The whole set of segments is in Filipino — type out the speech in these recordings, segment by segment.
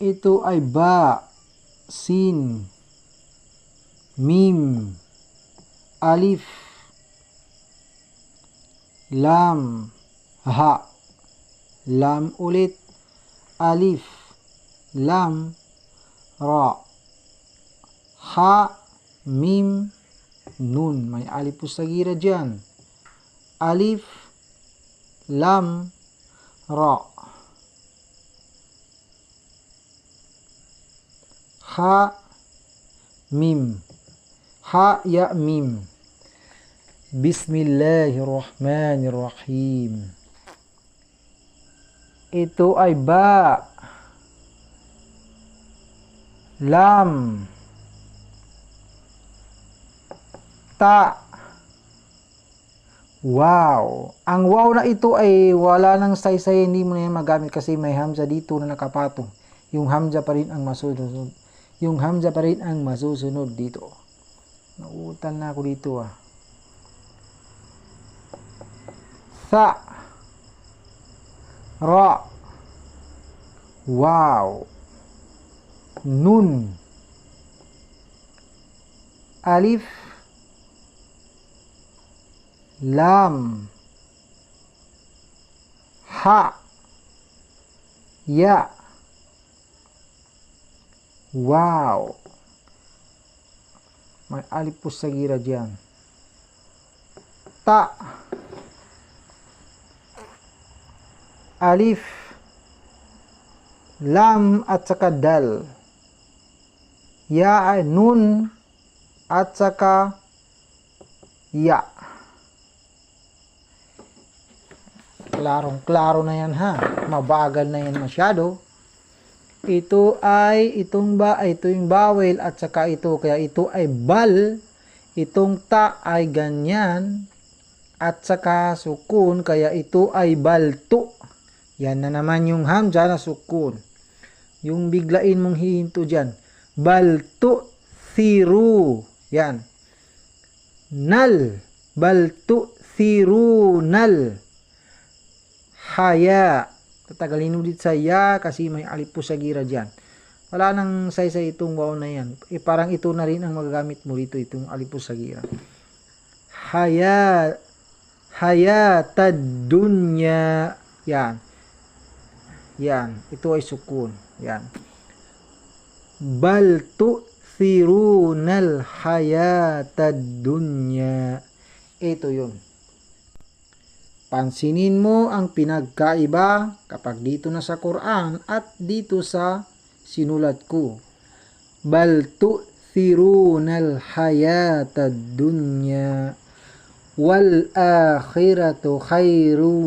Ito ay ba, sin, mim, alif, lam, ha, lam ulit, alif, lam, ra, ha, mim, nun. May alif pusagira dyan. Alif, lam, ra, ha, mim, ha, ya, mim. Bismillahirrahmanirrahim. Ito ay ba, lam, ta, wow. Ang wow na ito ay wala nang saysay, hindi mo na yan magamit kasi may hamza dito na nakapatong. Yung hamza pa rin ang masusunod. Yung hamza pa rin ang masusunod dito. Nauutan na ako dito Sa, ra, wow, nun, alif, lam, ha, ya, wow. May alif pusagira dyan. Ta, alif, lam at saka dal, ya, nun at saka ya. Klarong-klaro na yan mabagal na yan masyado. Ito ay, itong ba, ito yung bawel at saka ito, kaya ito ay bal, itong ta ay ganyan at saka sukun, kaya ito ay balto. Yan na naman yung hamza na sukun. Yung biglain mong hihinto dyan. Balto thiru. Yan. Nal. Balto thiru nal. Haya. Tatagalin ulit sa ya kasi may alif pusagira dyan. Wala nang saysay itong waw na yan. Parang ito na rin ang magagamit mo dito, itong alif pusagira. Haya. Hayatad dunya. Yan. Yan, ito ay sukun. Yan. Bal tu'thirunal hayatad dunya. Ito yun. Pansinin mo ang pinagkaiba kapag dito na sa Quran at dito sa sinulat ko. Bal tu'thirunal hayatad dunya wal akhiratu khairu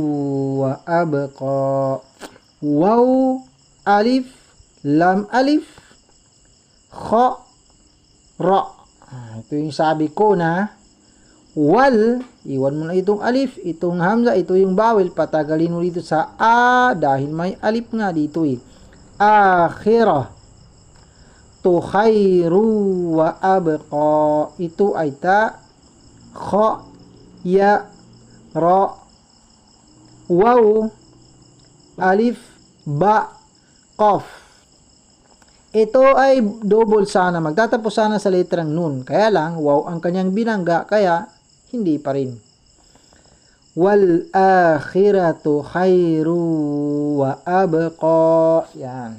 wa abqa. Waw, alif, lam, alif, kha, ra. Ito yung sabi ko na wal, iwan mo na itong alif, itong hamza, ito yung bawel, patagalin mo dito sa a dahil may alif nga dito akhirah, to khairu wa abqa. Ito ay ta, kha, ya, ra, waw, alif, ba, qaf. Ito ay double sana. Magtatapos sana sa letrang nun. Kaya lang, wow ang kanyang binangga. Kaya, hindi pa rin. Wal akhiratu khairu wa abqa. Yan.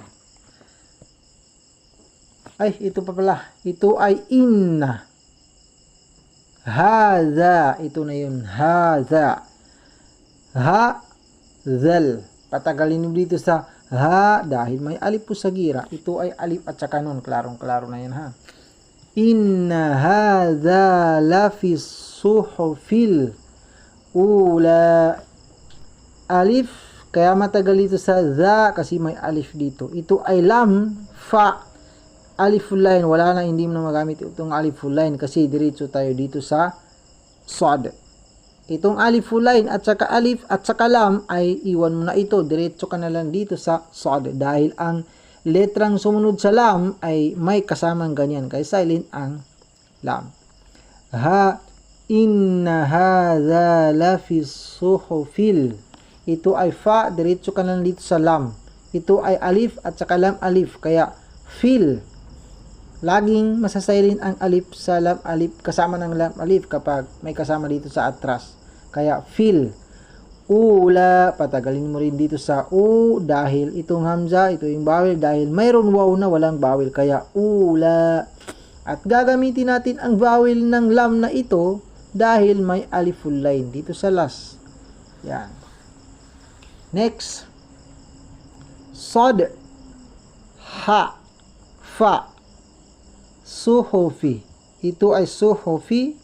Ay, ito pa pala. Ito ay inna. Haza. Ito na yun. Haza. Ha, zal. Patagalin mo dito sa ha dahil may alif pusagira. Ito ay alif at saka nun. Klarong-klaro na yan Inna hadha lafi suhufil ula. Alif. Kaya matagal dito sa za kasi may alif dito. Ito ay lam, fa, aliful line. Wala na, hindi mo na magamit itong aliful line kasi diretso tayo dito sa sod. Itong aliful line at saka alif at saka lam ay iwan mo na ito. Diretso ka na lang dito sa sod. Dahil ang letrang sumunod sa lam ay may kasamang ganyan. Kaya silent ang lam. Ha, inna hadha lafi suhufil. Ito ay fa. Diretso ka na lang dito sa lam. ito ay alif at saka lam alif, kaya fil. Laging masasilent ang alif sa lam alif kasama ng lam alif kapag may kasama dito sa atras. Kaya fil. Ula, patagalin mo rin dito sa u dahil itong hamza, ito yung bawel dahil mayroon waw na walang bawel, kaya ula. At gagamitin natin ang vowel ng lam na ito dahil may aliful line dito sa last. Yan. Next. Sod, ha, fa, suhufi. Ito ay suhufi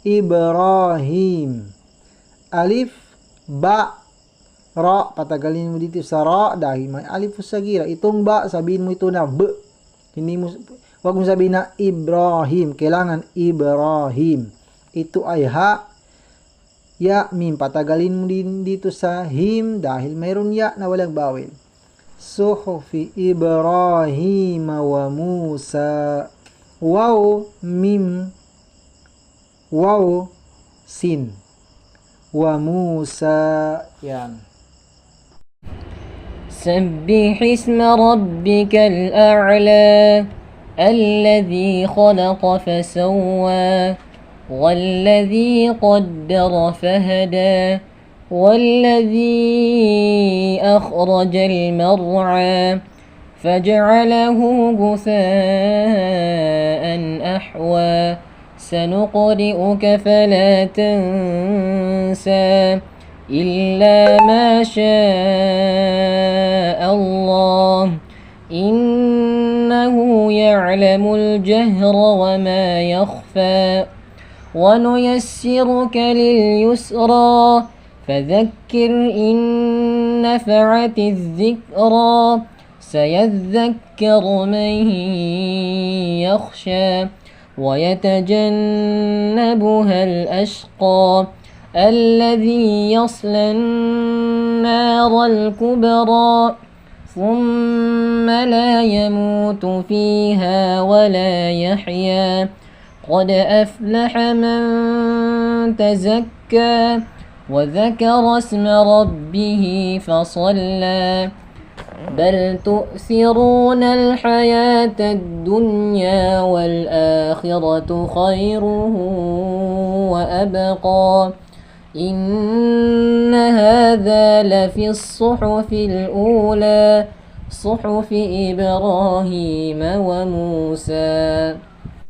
Ibrahim. Alif, ba, ra, patagalin mo dito sa ra dahil may alif sagira. Itong ba, sabihin mo ito na b. Hindi mo, wag mo sabihin na Ibrahim. Kailangan Ibrahim. Ito ay ha, ya, mim. Patagalin mo din dito sa him dahil mayroon ya na walang bawel. Suhufi Ibrahim wa Musa. Waw, mim, waw, sin. Wa Musa. Yan. سبح اسم ربك الأعلى الذي خلق فسوى والذي قدر فهدى والذي أخرج المرعى فجعله غثاء أحوى سنقرئك فلا تنسى إلا ما شاء الله إنه يعلم الجهر وما يخفى ونيسرك لليسرى فذكر إن نفعت الذكرى سيذكر من يخشى ويتجنبها الأشقى الذي يصلى النار الكبرى ثم لا يموت فيها ولا يحيا قد أفلح من تزكى وذكر اسم ربه فصلى بل تؤثرون الحياة الدنيا والآخرة خير وأبقى إن هذا لفي الصحف الأولى صحف إبراهيم وموسى.